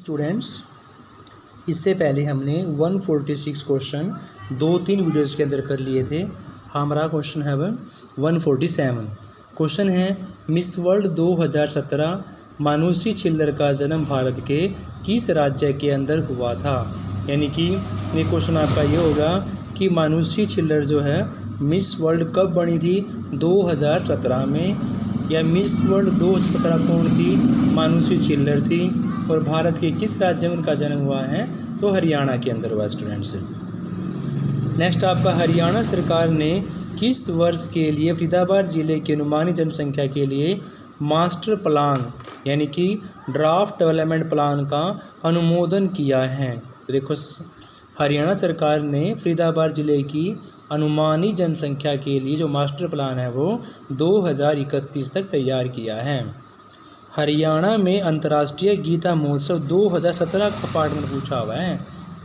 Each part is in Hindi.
स्टूडेंट्स, इससे पहले हमने 146 क्वेश्चन 2-3 वीडियोज़ के अंदर कर लिए थे। हमारा क्वेश्चन है अब 147। क्वेश्चन है मिस वर्ल्ड 2017 मानुषी छिल्लर का जन्म भारत के किस राज्य के अंदर हुआ था। यानी कि ये क्वेश्चन आपका ये होगा कि मानुषी छिल्लर जो है मिस वर्ल्ड कब बनी थी, 2017 में, या मिस वर्ल्ड 2017 कौन थी, मानुषी छिल्लर थी, और भारत के किस राज्य में उनका जन्म हुआ है, तो हरियाणा के अंदर हुआ स्टूडेंट्स। नेक्स्ट आपका हरियाणा सरकार ने किस वर्ष के लिए फरीदाबाद जिले की अनुमानित जनसंख्या के लिए मास्टर प्लान यानी कि ड्राफ्ट डेवलपमेंट प्लान का अनुमोदन किया है। तो देखो, हरियाणा सरकार ने फरीदाबाद जिले की अनुमानित जनसंख्या के लिए जो मास्टर प्लान है वो 2031 तक तैयार किया है। हरियाणा में अंतर्राष्ट्रीय गीता महोत्सव 2017 का पार्टनर पूछा हुआ है।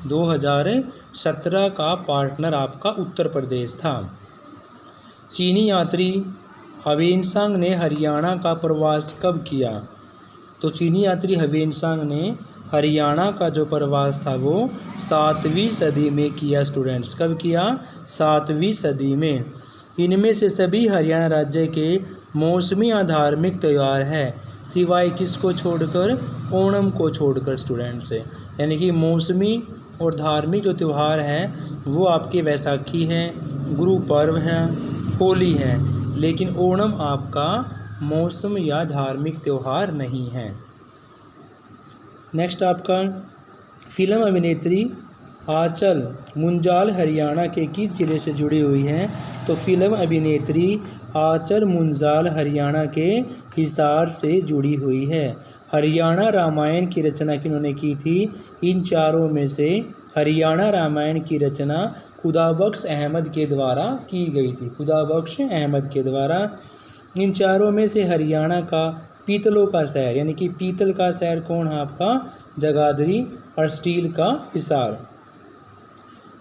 2017 का पार्टनर आपका उत्तर प्रदेश था। चीनी यात्री ह्वेनसांग ने हरियाणा का प्रवास कब किया। तो चीनी यात्री ह्वेनसांग ने हरियाणा का जो प्रवास था वो 7वीं सदी में किया स्टूडेंट्स। कब किया, 7वीं सदी में। इनमें से सभी हरियाणा राज्य के मौसमी या धार्मिक त्यौहार है, सिवाय किसको छोड़कर, ओणम को छोड़कर स्टूडेंट्स। यानी कि मौसमी और धार्मिक जो त्यौहार हैं वो आपके वैसाखी है, गुरु पर्व है, होली है, लेकिन ओणम आपका मौसम या धार्मिक त्यौहार नहीं है। नेक्स्ट आपका फिल्म अभिनेत्री आंचल मुंजाल हरियाणा के किस जिले से जुड़ी हुई है। तो फिल्म अभिनेत्री आंचल मुंजाल हरियाणा के हिसार से जुड़ी हुई है। हरियाणा रामायण की रचना किन्होंने की थी। इन चारों में से हरियाणा रामायण की रचना खुदाबख्श अहमद के द्वारा की गई थी। खुदाबख्श अहमद के द्वारा। इन चारों में से हरियाणा का पीतलों का शहर यानी कि पीतल का शहर कौन है आपका, जगाधरी, और स्टील का हिसार।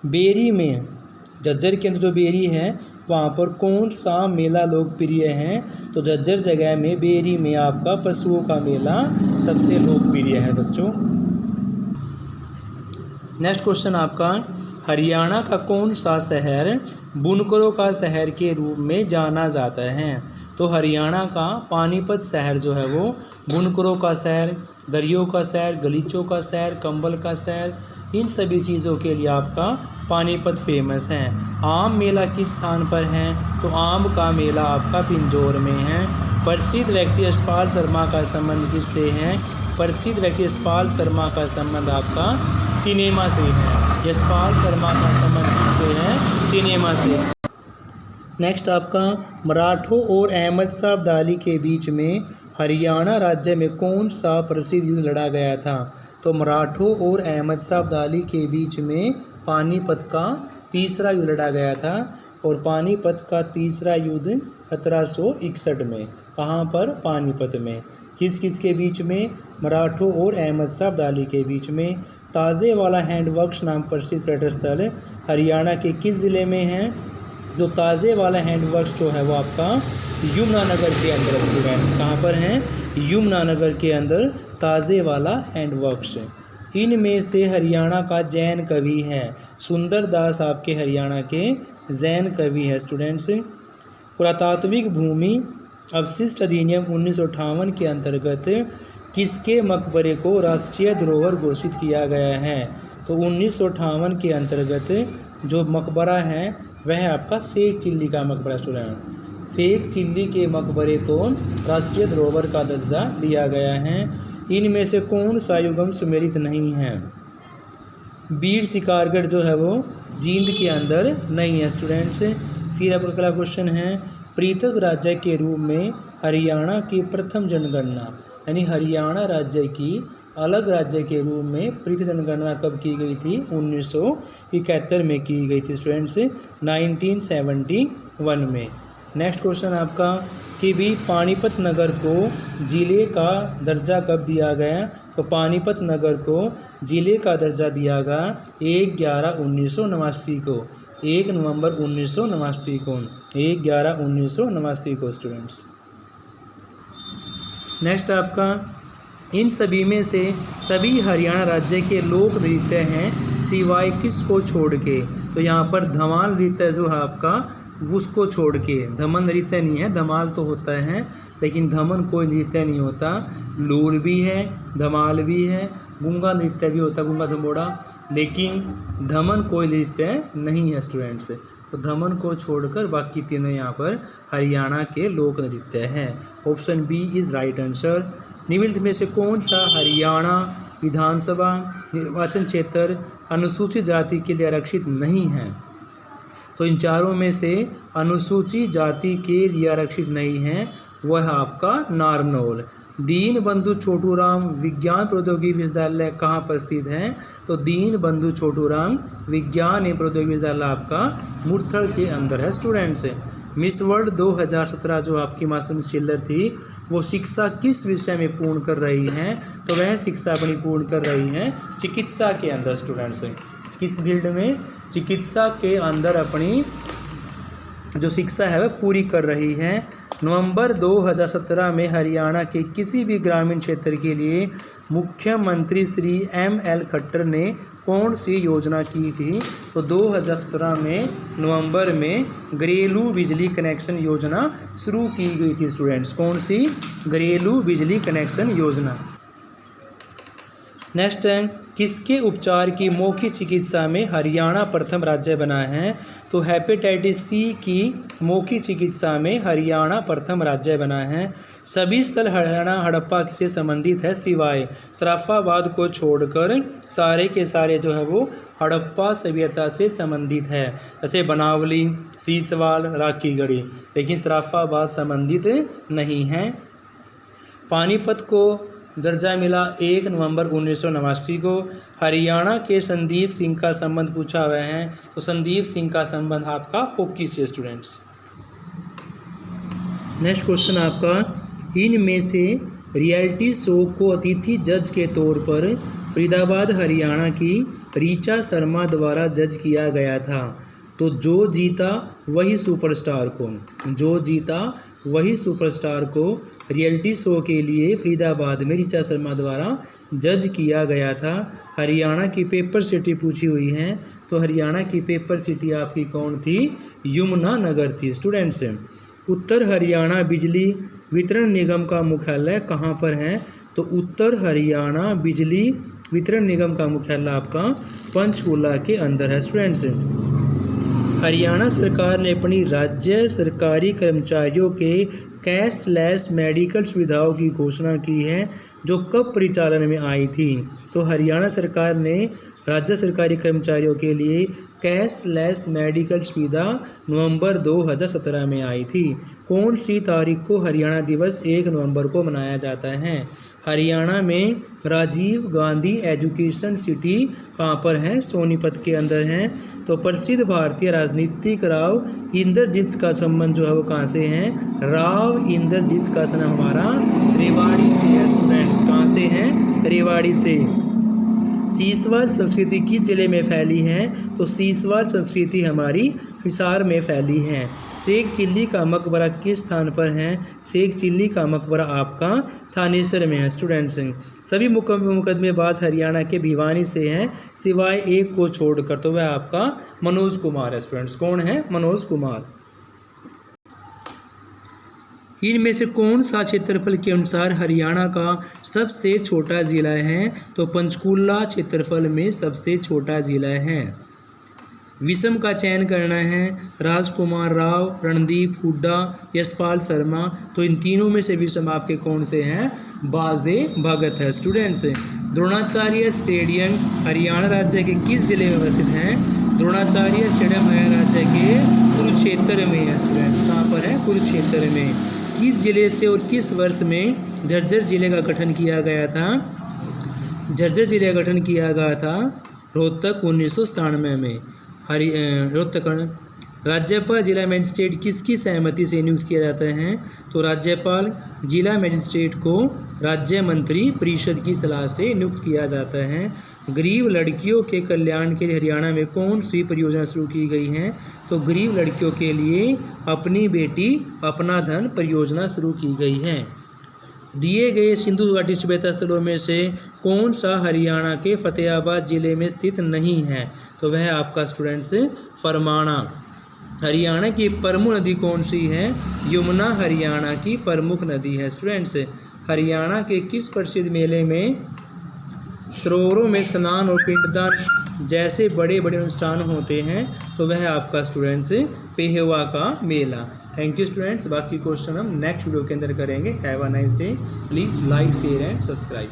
बेरी में, झज्जर के अंदर जो बेरी है वहाँ पर कौन सा मेला लोकप्रिय है। तो झज्जर जगह में बेरी में आपका पशुओं का मेला सबसे लोकप्रिय है बच्चों। नेक्स्ट क्वेश्चन आपका हरियाणा का कौन सा शहर बुनकरों का शहर के रूप में जाना जाता है। तो हरियाणा का पानीपत शहर जो है वो बुनकरों का शहर, दरियों का शहर, गलीचों का शहर, कंबल का शहर, इन सभी चीज़ों के लिए आपका पानीपत फेमस है। आम मेला किस स्थान पर है। तो आम का मेला आपका पिंजौर में है। प्रसिद्ध व्यक्ति यशपाल शर्मा का संबंध किससे है। प्रसिद्ध व्यक्ति यशपाल शर्मा का संबंध आपका सिनेमा से है। यशपाल शर्मा का संबंध किससे है, सिनेमा से। नेक्स्ट आपका मराठों और अहमद शाह अब्दाली के बीच में हरियाणा राज्य में कौन सा प्रसिद्ध युद्ध लड़ा गया था। तो मराठों और अहमद शाह अब्दाली के बीच में पानीपत का तीसरा युद्ध लड़ा गया था। और पानीपत का तीसरा युद्ध 1761 में, कहाँ पर, पानीपत में। किस किस के बीच में, मराठों और अहमद शाह अब्दाली के बीच में। ताज़ेवाला हैंडवर्क्स नाम प्रसिद्ध पर्यटन स्थल हरियाणा के किस ज़िले में है। जो ताज़ेवाला हैंडवर्क्स जो है वो आपका यमुनानगर के अंदर स्टूडेंट्स, कहाँ पर हैं, यमुनानगर के अंदर ताज़ेवाला हैंडवर्क्स। इनमें से हरियाणा का जैन कवि है सुंदर दास, आपके हरियाणा के जैन कवि है स्टूडेंट्स। पुरातात्विक भूमि अवशिष्ट अधिनियम 1958 के अंतर्गत किसके मकबरे को राष्ट्रीय धरोहर घोषित किया गया है। तो 1958 के अंतर्गत जो मकबरा है वह आपका शेख चिल्ली का मकबरा स्टूडेंट। शेख चिल्ली के मकबरे को राष्ट्रीय धरोहर का दर्जा दिया गया है। इनमें से कौन सा युगम सुमेलित नहीं है। बीर शिकारगढ़ जो है वो जींद के अंदर नहीं है स्टूडेंट्स। फिर अब अगला क्वेश्चन है पृथक राज्य के रूप में हरियाणा की प्रथम जनगणना यानी हरियाणा राज्य की अलग राज्य के रूप में पृथक जनगणना कब की गई थी, 1971 में की गई थी स्टूडेंट्स, 1971 में। नेक्स्ट क्वेश्चन आपका कि भी पानीपत नगर को ज़िले का दर्जा कब दिया गया। तो पानीपत नगर को ज़िले का दर्जा दिया गया 1/11/1989 को, 1 नवंबर 1989 को, 1/11/1989 को स्टूडेंट्स। नेक्स्ट आपका इन सभी में से सभी हरियाणा राज्य के लोक नृत्य हैं सिवाय किस को छोड़ के। तो यहाँ पर धमाल नृत्य जो है आपका उसको छोड़ के, धमन नृत्य नहीं है, धमाल तो होता है लेकिन धमन कोई नृत्य नहीं होता। लूर भी है, धमाल भी है, गूंगा नृत्य भी होता है, गूंगा धमोड़ा, लेकिन धमन कोई नृत्य नहीं है स्टूडेंट्स। तो धमन को छोड़कर बाकी तीनों यहाँ पर हरियाणा के लोक नृत्य हैं। Option B is right answer. निम्नलिखित में से कौन सा हरियाणा विधानसभा निर्वाचन क्षेत्र अनुसूचित जाति के लिए आरक्षित नहीं है। तो इन चारों में से अनुसूचित जाति के लिए आरक्षित नहीं है वह आपका नारनौल। दीन बंधु छोटूराम विज्ञान प्रौद्योगिकी विश्वविद्यालय कहाँ पर स्थित है। तो दीन बंधु छोटूराम विज्ञान एवं प्रौद्योगिकी विश्वविद्यालय आपका मुरथल के अंदर है स्टूडेंट्स। मिस वर्ल्ड 2017 जो आपकी मासूम चिल्लर थी वो शिक्षा किस विषय में पूर्ण कर रही हैं। तो वह शिक्षा अपनी पूर्ण कर रही हैं चिकित्सा के अंदर स्टूडेंट्स। किस फील्ड में, चिकित्सा के अंदर अपनी जो शिक्षा है वह पूरी कर रही है। नवंबर 2017 में हरियाणा के किसी भी ग्रामीण क्षेत्र के लिए मुख्यमंत्री श्री ML खट्टर ने कौन सी योजना की थी। तो 2017 में नवंबर में घरेलू बिजली कनेक्शन योजना शुरू की गई थी स्टूडेंट्स। कौन सी, घरेलू बिजली कनेक्शन योजना। नेक्स्ट है, किसके उपचार की मौखिक चिकित्सा में हरियाणा प्रथम राज्य बना है। तो हेपेटाइटिस सी की मौखिक चिकित्सा में हरियाणा प्रथम राज्य बना है। सभी स्थल हरियाणा हड़प्पा से संबंधित है सिवाय सराफाबाद को छोड़कर सारे के सारे जो है वो हड़प्पा सभ्यता से संबंधित है। जैसे बनावली, सीसवाल, राखीगढ़ी, लेकिन सराफाबाद संबंधित नहीं है। पानीपत को दर्जा मिला 1 नवंबर 1989 को। हरियाणा के संदीप सिंह का संबंध पूछा हुआ है। तो संदीप सिंह का संबंध आपका हॉकी से स्टूडेंट्स। नेक्स्ट क्वेश्चन आपका, इनमें से रियलिटी शो को अतिथि जज के तौर पर फरीदाबाद हरियाणा की ऋचा शर्मा द्वारा जज किया गया था। तो जो जीता वही सुपरस्टार को, जो जीता वही सुपरस्टार को रियलिटी शो के लिए फरीदाबाद में ऋचा शर्मा द्वारा जज किया गया था। हरियाणा की पेपर सिटी पूछी हुई है। तो हरियाणा की पेपर सिटी आपकी कौन थी, यमुनानगर थी स्टूडेंट्स। उत्तर हरियाणा बिजली वितरण निगम का मुख्यालय कहाँ पर है। तो उत्तर हरियाणा बिजली वितरण निगम का मुख्यालय आपका पंचकूला के अंदर है स्टूडेंट्स। हरियाणा सरकार ने अपनी राज्य सरकारी कर्मचारियों के कैशलेस मेडिकल सुविधाओं की घोषणा की है, जो कब परिचालन में आई थी। तो हरियाणा सरकार ने राज्य सरकारी कर्मचारियों के लिए कैशलेस मेडिकल सुविधा नवंबर 2017 में आई थी। कौन सी तारीख को हरियाणा दिवस 1 नवंबर को मनाया जाता है। हरियाणा में राजीव गांधी एजुकेशन सिटी कहाँ पर है, सोनीपत के अंदर है। तो प्रसिद्ध भारतीय राजनीतिक राव इंद्रजीत का संबंध जो है वो कहाँ से है, राव इंद्रजीत का सन हमारा रेवाड़ी से है स्टूडेंट्स। कहाँ से है, रेवाड़ी से। सीसवाल संस्कृति किस जिले में फैली है। तो सीसवाल संस्कृति हमारी हिसार में फैली है। शेख चिल्ली का मकबरा किस स्थान पर है। शेख चिल्ली का मकबरा आपका थानेसर में है स्टूडेंट्स। सभी मुकदमेबाज हरियाणा के भिवानी से हैं सिवाय एक को छोड़कर। तो वह आपका मनोज कुमार है स्टूडेंट्स। कौन है, मनोज कुमार। इनमें से कौन सा क्षेत्रफल के अनुसार हरियाणा का सबसे छोटा जिला है। तो पंचकूला क्षेत्रफल में सबसे छोटा जिला है। विषम का चयन करना है, राजकुमार राव, रणदीप हुड्डा, यशपाल शर्मा। तो इन तीनों में से विषम आपके कौन से हैं, बाजे भगत है स्टूडेंट्स। द्रोणाचार्य स्टेडियम हरियाणा राज्य के किस जिले में स्थित है। द्रोणाचार्य स्टेडियम हरियाणा राज्य के कुरुक्षेत्र में है स्टूडेंट्स। कहाँ पर है, कुरुक्षेत्र में। किस जिले से और किस वर्ष में झज्जर जिले का गठन किया गया था। झज्जर जिले का गठन किया गया था रोहतक 1997 में। रोहतक राज्यपाल जिला मजिस्ट्रेट किसकी सहमति से नियुक्त किया जाता है। तो राज्यपाल जिला मजिस्ट्रेट को राज्य मंत्री परिषद की सलाह से नियुक्त किया जाता है। गरीब लड़कियों के कल्याण के लिए हरियाणा में कौन सी परियोजना शुरू की गई है। तो गरीब लड़कियों के लिए अपनी बेटी अपना धन परियोजना शुरू की गई है। दिए गए सिंधु घाटी सभ्यता स्थलों में से कौन सा हरियाणा के फतेहाबाद जिले में स्थित नहीं है? तो वह आपका स्टूडेंट्स फरमाना। हरियाणा की प्रमुख नदी कौन सी है? यमुना हरियाणा की प्रमुख नदी है स्टूडेंट्स। हरियाणा के किस प्रसिद्ध मेले में सरोवरों में स्नान और पिंडदान जैसे बड़े बड़े अनुष्ठान होते हैं? तो वह आपका स्टूडेंट्स पेहवा का मेला। Thank you students. बाकी क्वेश्चन हम नेक्स्ट वीडियो के अंदर करेंगे। Have a nice day. Please like share and subscribe.